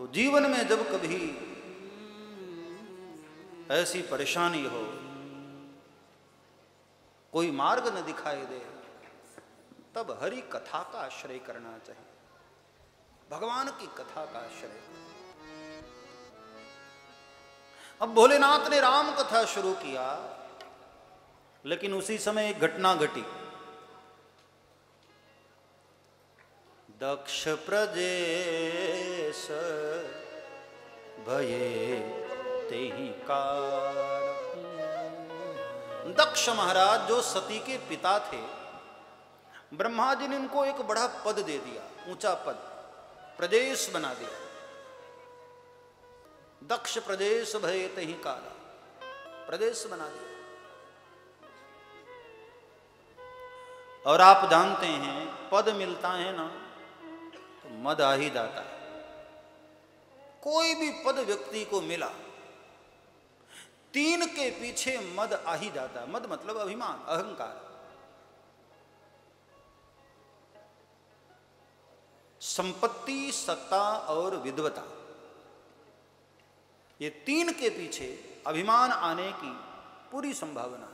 तो जीवन में जब कभी ऐसी परेशानी हो, कोई मार्ग न दिखाई दे, तब हरि कथा का आश्रय करना चाहिए, भगवान की कथा का आश्रय। अब भोलेनाथ ने राम कथा शुरू किया, लेकिन उसी समय एक घटना घटी। दक्ष प्रजेश भये तेहि कार। दक्ष महाराज जो सती के पिता थे, ब्रह्मा जी ने इनको एक बड़ा पद दे दिया, ऊंचा पद, प्रदेश बना दिया। दक्ष प्रदेश भये तेहि काला, प्रदेश बना दिया। और आप जानते हैं पद मिलता है ना तो मद आ ही जाता है। कोई भी पद व्यक्ति को मिला, तीन के पीछे मद आ ही जाता है। मद मतलब अभिमान, अहंकार। संपत्ति, सत्ता और विद्वता, ये तीन के पीछे अभिमान आने की पूरी संभावना।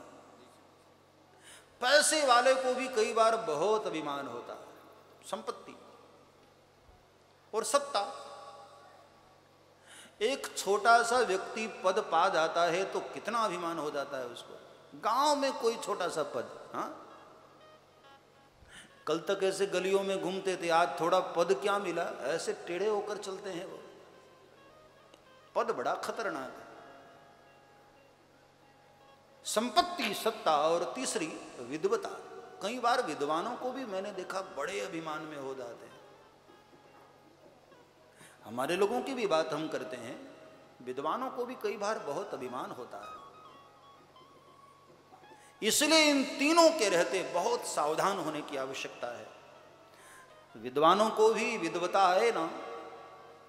पैसे वाले को भी कई बार बहुत अभिमान होता है, संपत्ति और सत्ता। एक छोटा सा व्यक्ति पद पा जाता है तो कितना अभिमान हो जाता है उसको। गांव में कोई छोटा सा पद, हाँ, कल तक ऐसे गलियों में घूमते थे, आज थोड़ा पद क्या मिला, ऐसे टेढ़े होकर चलते हैं वो। पद बड़ा खतरनाक है। संपत्ति, सत्ता और तीसरी विद्वता। कई बार विद्वानों को भी मैंने देखा बड़े अभिमान में हो जाते हैं। हमारे लोगों की भी बात हम करते हैं, विद्वानों को भी कई बार बहुत अभिमान होता है। इसलिए इन तीनों के रहते बहुत सावधान होने की आवश्यकता है। विद्वानों को भी विद्वता है ना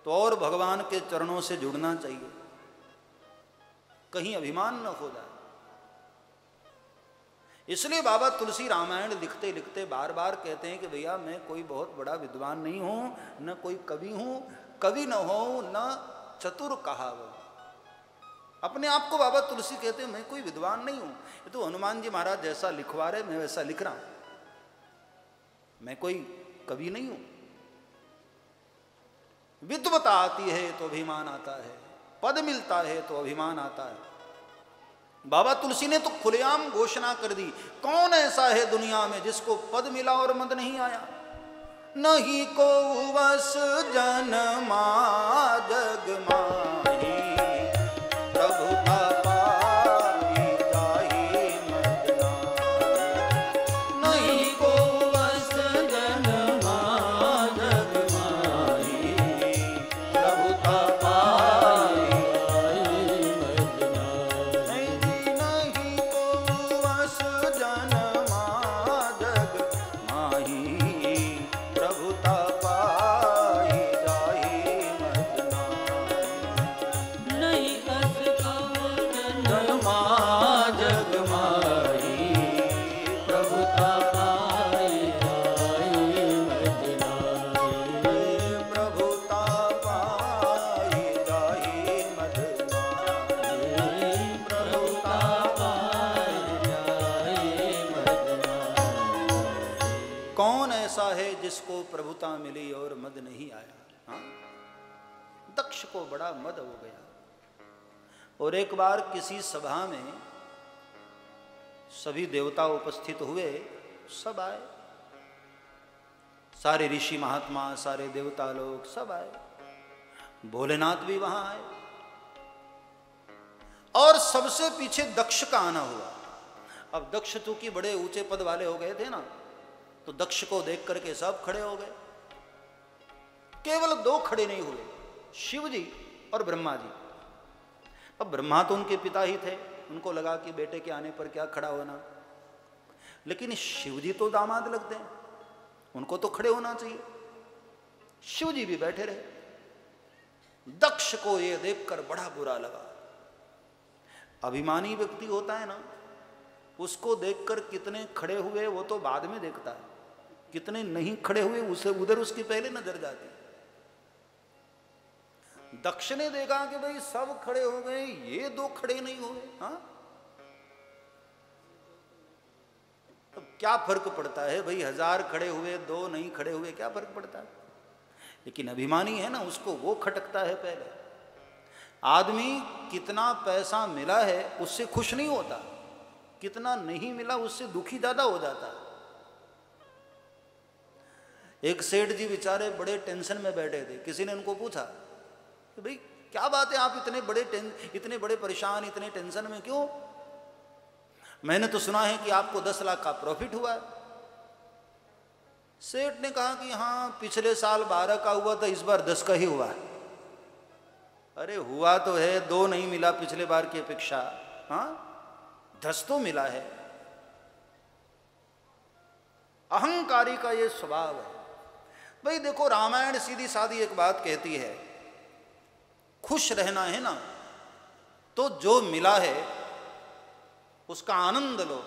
तो और भगवान के चरणों से जुड़ना चाहिए, कहीं अभिमान न हो जाए। इसलिए बाबा तुलसी रामायण लिखते लिखते बार बार कहते हैं कि भैया मैं कोई बहुत बड़ा विद्वान नहीं हूं, न कोई कवि हूं, कवि न हो न चतुर कहावो। अपने आप को बाबा तुलसी कहते हैं मैं कोई विद्वान नहीं हूं। ये तो हनुमान जी महाराज जैसा लिखवा रहे मैं वैसा लिख रहा हूं, मैं कोई कवि नहीं हूं। विद्वता आती है तो अभिमान आता है, पद मिलता है तो अभिमान आता है। बाबा तुलसी ने तो खुलेआम घोषणा कर दी, कौन ऐसा है दुनिया में जिसको पद मिला और मद नहीं आया। नहीं को वस जनमा जग माही, प्रभु पाई जाहि मद नाहि। नहीं को वस जनमा जग माही, प्रभु पाई जाहि मद नाहि। नहीं को वस जनमा जग माही, प्रभु पाई जाहि मद नाहि। नहीं अस जनमा जग माही, प्रभु पाई जाहि मद नाहि। प्रभु पाई जाहि मद नाहि। प्रभु पाई जाहि मद नाहि। कौन ऐसा है जिसको प्रभुता मिली और मद नहीं आया। हाँ? दक्ष को बड़ा मद हो गया। और एक बार किसी सभा में सभी देवता उपस्थित हुए, सब आए, सारे ऋषि महात्मा, सारे देवता लोग सब आए, भोलेनाथ भी वहां आए। और सबसे पीछे दक्ष का आना हुआ। अब दक्ष चूंकि बड़े ऊंचे पद वाले हो गए थे ना, तो दक्ष को देख करके सब खड़े हो गए। केवल दो खड़े नहीं हुए, शिव जी और ब्रह्मा जी। अब ब्रह्मा तो उनके पिता ही थे, उनको लगा कि बेटे के आने पर क्या खड़ा होना, लेकिन शिव जी तो दामाद लगते हैं, उनको तो खड़े होना चाहिए। शिव जी भी बैठे रहे। दक्ष को यह देखकर बड़ा बुरा लगा। अभिमानी व्यक्ति होता है ना, उसको देखकर कितने खड़े हुए वो तो बाद में देखता है, कितने नहीं खड़े हुए उसे उधर उसकी पहले नजर जाती। दक्ष ने देखा कि भाई सब खड़े हो गए, ये दो खड़े नहीं हुए। हाँ, तो क्या फर्क पड़ता है भाई, 1000 खड़े हुए, 2 नहीं खड़े हुए, क्या फर्क पड़ता है। लेकिन अभिमानी है ना, उसको वो खटकता है। पहले आदमी कितना पैसा मिला है उससे खुश नहीं होता, कितना नहीं मिला उससे दुखी ज्यादा हो जाता। एक सेठ जी बेचारे बड़े टेंशन में बैठे थे। किसी ने उनको पूछा कि भाई क्या बात है, आप इतने बड़े परेशान, इतने टेंशन में क्यों? मैंने तो सुना है कि आपको 10 लाख का प्रॉफिट हुआ है। सेठ ने कहा कि हाँ, पिछले साल 12 का हुआ था, इस बार 10 का ही हुआ है। अरे हुआ तो है, 2 नहीं मिला पिछले बार की अपेक्षा, हाँ 10 तो मिला है। अहंकारी का ये स्वभाव है। भाई देखो, रामायण सीधी सादी एक बात कहती है, खुश रहना है ना तो जो मिला है उसका आनंद लो,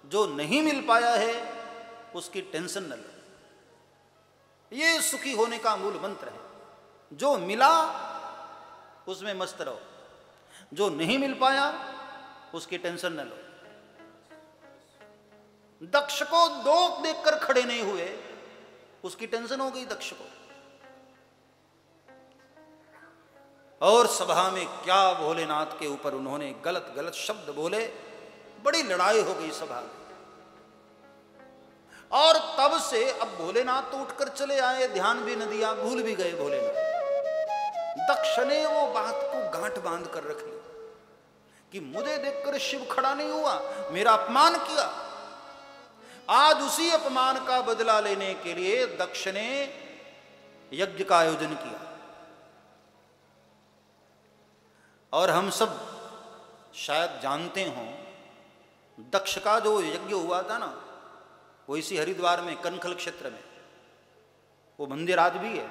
जो नहीं मिल पाया है उसकी टेंशन न लो। ये सुखी होने का मूल मंत्र है। जो मिला उसमें मस्त रहो, जो नहीं मिल पाया उसकी टेंशन न लो। दक्ष को 2 देखकर खड़े नहीं हुए, उसकी टेंशन हो गई दक्ष को। और सभा में क्या भोलेनाथ के ऊपर उन्होंने गलत गलत शब्द बोले, बड़ी लड़ाई हो गई सभा में। और तब से अब भोलेनाथ तो उठकर चले आए, ध्यान भी न दिया, भूल भी गए भोलेनाथ। दक्ष ने वो बात को गांठ बांध कर रख ली कि मुझे देखकर शिव खड़ा नहीं हुआ, मेरा अपमान किया। आज उसी अपमान का बदला लेने के लिए दक्ष ने यज्ञ का आयोजन किया। और हम सब शायद जानते हों, दक्ष का जो यज्ञ हुआ था ना, वो इसी हरिद्वार में कनखल क्षेत्र में, वो मंदिर आज भी है,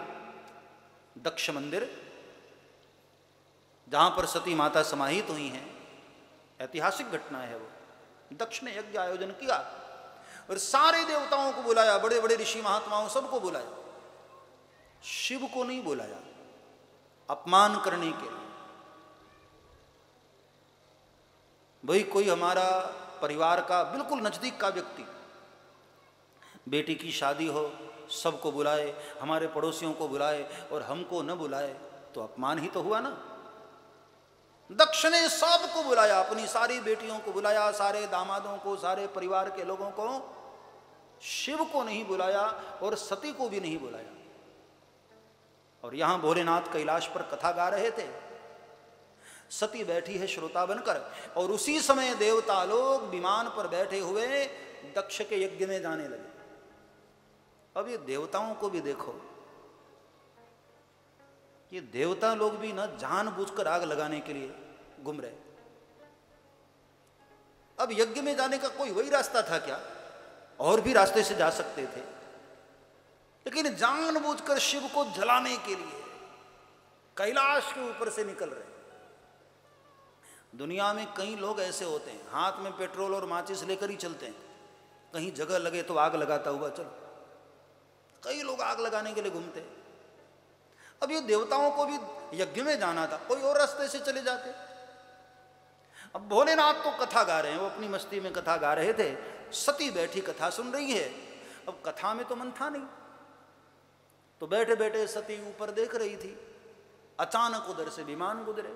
दक्ष मंदिर, जहां पर सती माता समाहित हुई हैं। ऐतिहासिक घटना है वो। दक्ष ने यज्ञ आयोजन किया और सारे देवताओं को बुलाया, बड़े बड़े ऋषि महात्माओं सबको बुलाया, शिव को नहीं बुलाया, अपमान करने के लिए। भाई कोई हमारा परिवार का बिल्कुल नजदीक का व्यक्ति, बेटी की शादी हो, सबको बुलाए, हमारे पड़ोसियों को बुलाए और हमको न बुलाए तो अपमान ही तो हुआ ना। दक्ष ने सबको बुलाया, अपनी सारी बेटियों को बुलाया, सारे दामादों को, सारे परिवार के लोगों को, शिव को नहीं बुलाया और सती को भी नहीं बुलाया। और यहां भोलेनाथ कैलाश पर कथा गा रहे थे, सती बैठी है श्रोता बनकर, और उसी समय देवता लोग विमान पर बैठे हुए दक्ष के यज्ञ में जाने लगे। अब ये देवताओं को भी देखो, ये देवता लोग भी ना जानबूझकर आग लगाने के लिए घूम रहे। अब यज्ञ में जाने का कोई वही रास्ता था क्या? और भी रास्ते से जा सकते थे, लेकिन जानबूझकर शिव को जलाने के लिए कैलाश के ऊपर से निकल रहे। दुनिया में कई लोग ऐसे होते हैं, हाथ में पेट्रोल और माचिस लेकर ही चलते हैं, कहीं जगह लगे तो आग लगाता हुआ चलो। कई लोग आग लगाने के लिए घूमते हैं। अब ये देवताओं को भी यज्ञ में जाना था, कोई और रास्ते से चले जाते। अब भोलेनाथ तो कथा गा रहे हैं, वो अपनी मस्ती में कथा गा रहे थे, सती बैठी कथा सुन रही है। अब कथा में तो मन था नहीं, तो बैठे बैठे सती ऊपर देख रही थी। अचानक उधर से विमान गुजरे।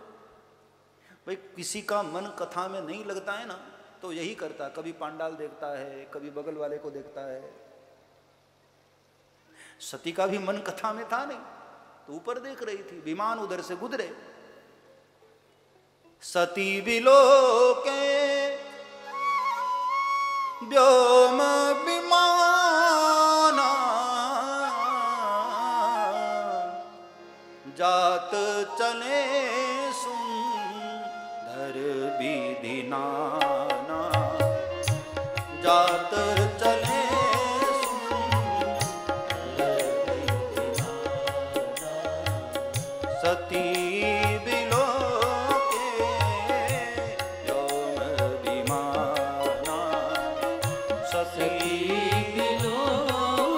भाई किसी का मन कथा में नहीं लगता है ना, तो यही करता, कभी पांडाल देखता है, कभी बगल वाले को देखता है। सती का भी मन कथा में था नहीं, तो ऊपर देख रही थी, विमान उधर से गुजरे। सती विलोके व्योम विमाना जात चले सुंदर विधि नाना, जात चले सती विलोके व्योम विमाना, सती विलोके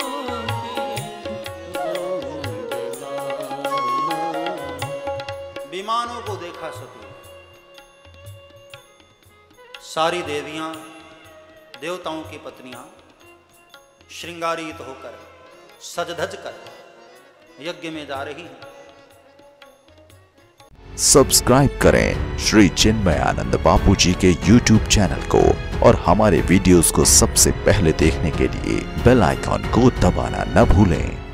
व्योम विमाना, विमानों को देखा सती। सारी देवियां, देवताओं की पत्नियां श्रृंगारित होकर सज धज कर यज्ञ में जा रही हैं। सब्सक्राइब करें श्री चिन्मयानंद बापू जी के YouTube चैनल को और हमारे वीडियोस को सबसे पहले देखने के लिए बेल आइकॉन को दबाना न भूलें।